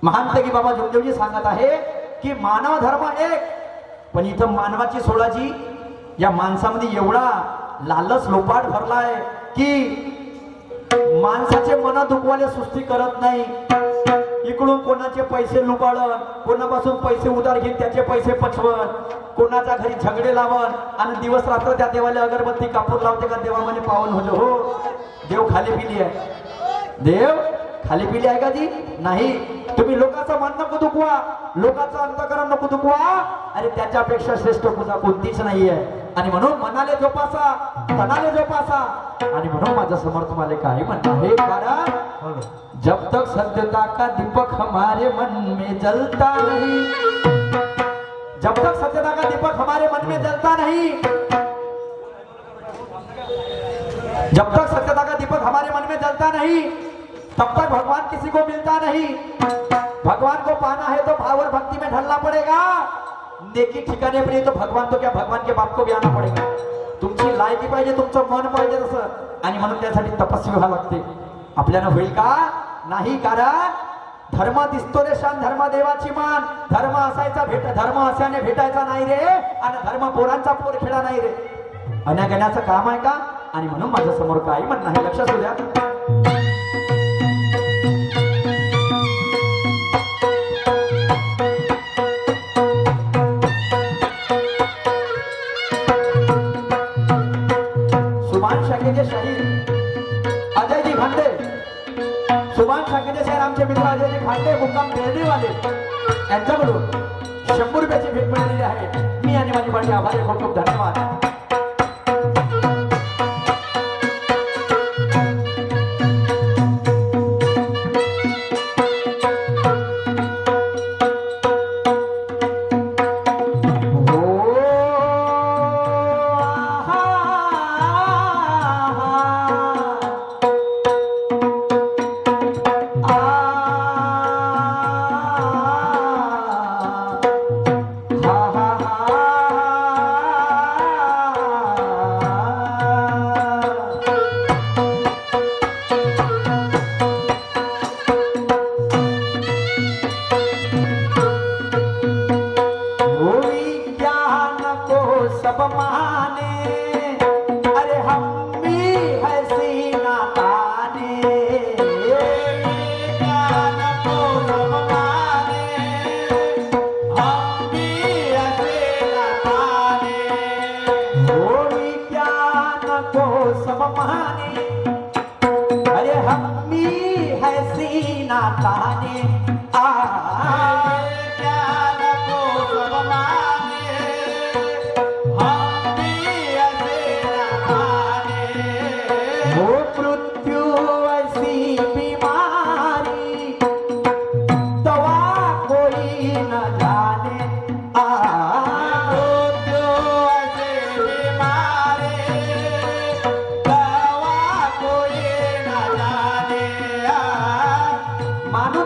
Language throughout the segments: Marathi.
महानतगी बाबा जोगदेवजी सांगत आहे की मानव धर्म एक, पण इथं मानवाची सोडाची या माणसामध्ये एवढा लालच लोपाट भरलाय की माणसाचे मन दुखवाले सुस्ती करत नाही. इकडून कोणाचे पैसे लुबाडन, कोणापासून पैसे उधार घेऊन त्याचे पैसे पचवण, कोणाच्या घरी झगडे लावण आणि दिवस रात्र त्या देवाला अगरबत्ती कापूर लावते का देवा म्हणे पावन होतो. हो, देव खाली पिली आहे, देव खाली पिली आहे का ती नाही. तुम्ही लोकांचं मन नको दुखवा, लोकांचं अंतकरण नको दुखवा. अरे त्याच्यापेक्षा श्रेष्ठ पूजा कोणतीच नाहीये. आणि म्हणून मनाले जोपासा, तनाले जोपासा. आणि म्हणून माझ्या समोर तुम्हाला काय म्हणणं आहे, कारण जब तक सत्यता का दीपक हमारे मन में जलता नहीं, जब तक सत्यता का दीपक हमारे मन में जलता नहीं, जब तक सत्यता का दीपक हमारे मन में जलता नहीं, तब तक भगवान किसी को मिलता नहीं. भगवान को पाना है तो भाव और भक्ति में ढलना पड़ेगा. नेकी ठिकाणी अपनी तो भगवान तो क्या भगवान के बाप को भी आना पड़ेगा. तुमची लायकी पाहिजे, तुमचं मन पाहिजे तसं. आणि म्हणून त्यासाठी तपस्वी व्हावं लागते. आपल्याला होईल का नाही, कारण धर्म दिसतो रे शान धर्म देवाची मान. धर्म असायचा धर्म असाने भेटायचा नाही रे, आणि धर्म पोरांचा पोर खेळा नाही रे. अनागण्याचं काम आहे का. आणि म्हणून माझ्या समोर काय म्हणणं आहे लक्षात असू द्या. अजयजी खांडे, सुभाष शाखेचे शहर आमचे मित्र अजयजी खांडे मुक्काम बेर्डीवाले यांच्याकडून 100 रुपयाची भेट मिळालेली आहे. मी आणि माझी पार्टी आभारी, खूप खूप धन्यवाद. सब माने, अरे हम भी है सीना ताने. ज्ञान को सब माने, हम भी है सीना ताने. वो विज्ञान को सब माने, अरे हम भी है सीना ताने. ज्ञान को सब माने,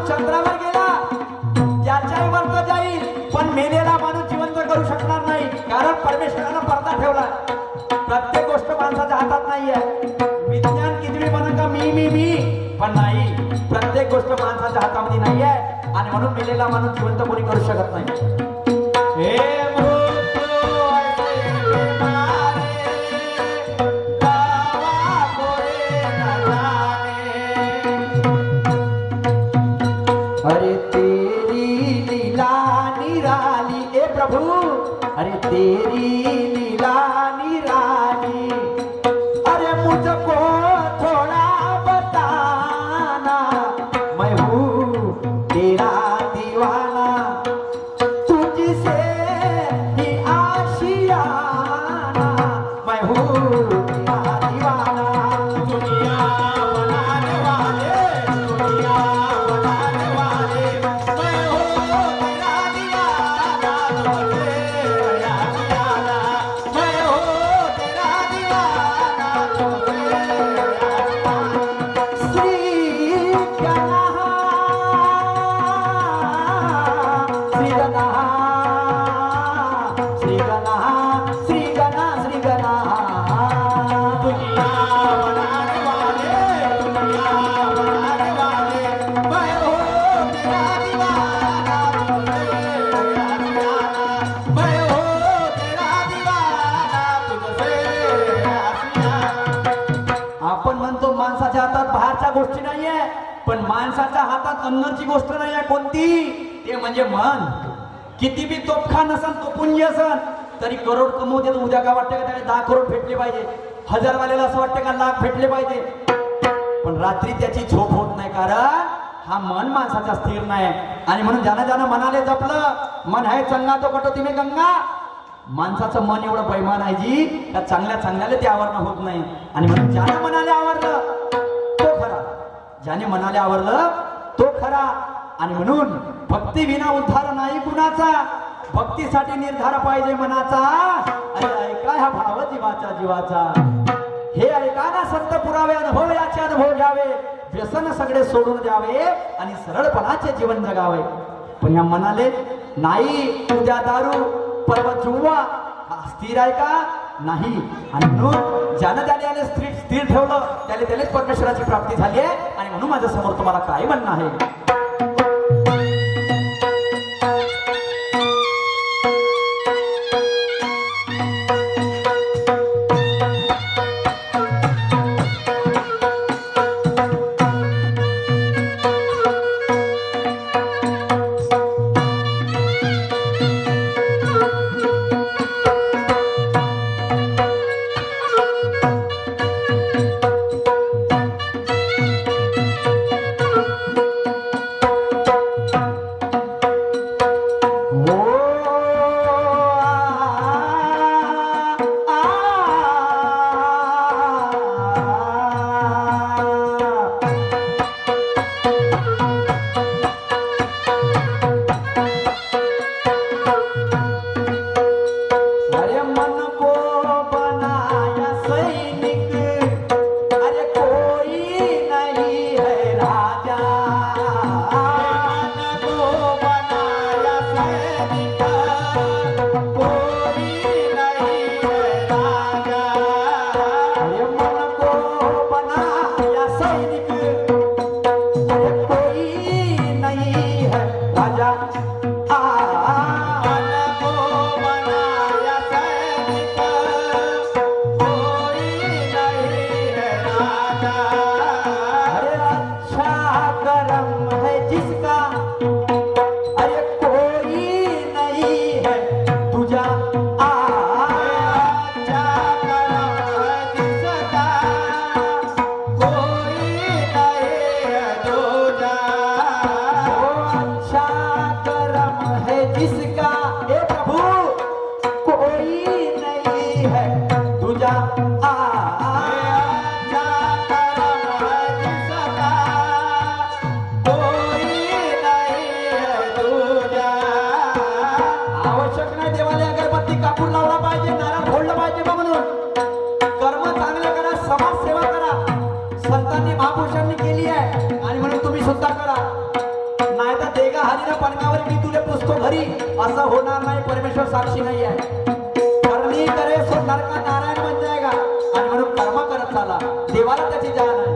चंद्रावर गेला त्याच्याही वर तो जाईल, पण मेलेला माणूस जिवंत करू शकणार नाही. कारण परमेश्वरानं पडदा ठेवला. प्रत्येक गोष्ट माणसाच्या हातात नाहीये. विज्ञान किती म्हणा का मी मी मी, पण नाही, प्रत्येक गोष्ट माणसाच्या हातामध्ये नाहीये. आणि म्हणून मेलेला माणूस जिवंत कोणी करू शकत नाही. अरे तेरी लीला निराली, ए प्रभु, अरे तेरी लीला निराली. अरे मुझको थोड़ा बताना, मैं हूँ तेरा दीवाना. तुझसे ही आशियाना, मैं हूँ तेरा दीवाना. दुनिया बनाने वाले, दुनिया माणसाच्या हातात अन्नाची गोष्ट नाही आहे कोणती, ते म्हणजे मन. किती बी तोफखान असन, तोपुंजी असन, तरी करोड कमवते तर उद्या काय वाटतं का त्याला 10 करोड भेटले पाहिजे, 1000 वाल्याला असं वाटतं का लाख भेटले पाहिजे. पण रात्री त्याची झोप होत नाही, कारण हा मन माणसाचा स्थिर नाही. आणि म्हणून ज्यानं मनाले जपलं, मन आहे चंगा तो कटोती में गंगा. माणसाचं मन एवढं बैमान आहे जी का चांगल्याला ते आवरणं होत नाही. आणि म्हणून ज्यानं मनाले आवरलं तो खरा, ज्याने मनाले आवरलं तो खरा. आणि म्हणून भक्ती विना उद्धार नाही कुणाचा, भक्तीसाठी निर्धार पाहिजे मनाचा. अरे ऐका हा भाव जीवाचा, हे ऐका ना संत पुरावे, अनुभव याचे अनुभव घ्यावे, व्यसन सगळे सोडून द्यावे आणि सरळपणाचे जीवन जगावे. पण या मनाले नाही उद्या दारू परवा जुवा, स्थिर आहे का नाही. आणि म्हणून ज्यानं त्याने स्थिर ठेवलं त्यालेच परमेश्वराची प्राप्ती झाली आहे. आणि म्हणून माझ्या समोर तुम्हाला काय म्हणणं आहे. असं होणार नाही. परमेश्वर साक्षी नाही आहे. करणी करे सो नरका नारायण बन जाएगा. आणि म्हणून कर्म करत चाला, देवाला त्याची जाण आहे.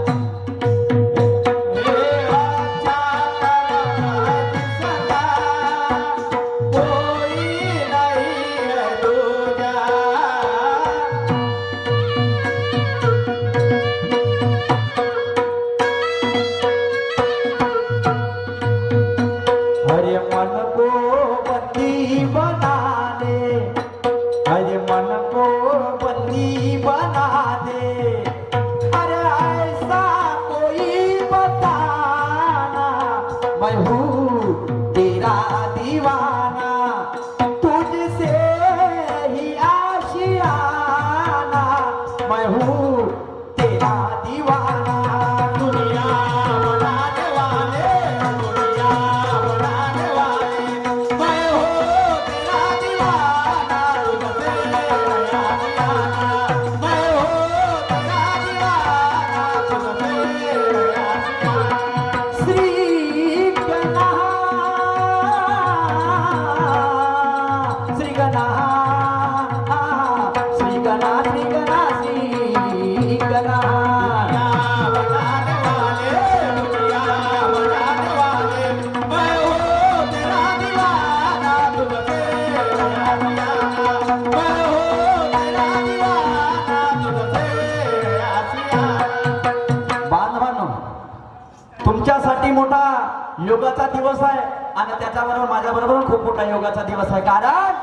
माझ्यासाठी मोठा योगाचा दिवस आहे आणि त्याच्याबरोबर माझ्याबरोबर खूप मोठा योगाचा दिवस आहे. कारण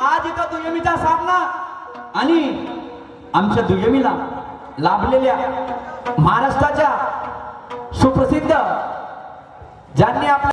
आज इथं दुय्यमीचा सामना आणि आमच्या दुय्यमीला लाभलेल्या महाराष्ट्राच्या सुप्रसिद्ध ज्यांनी आपल्या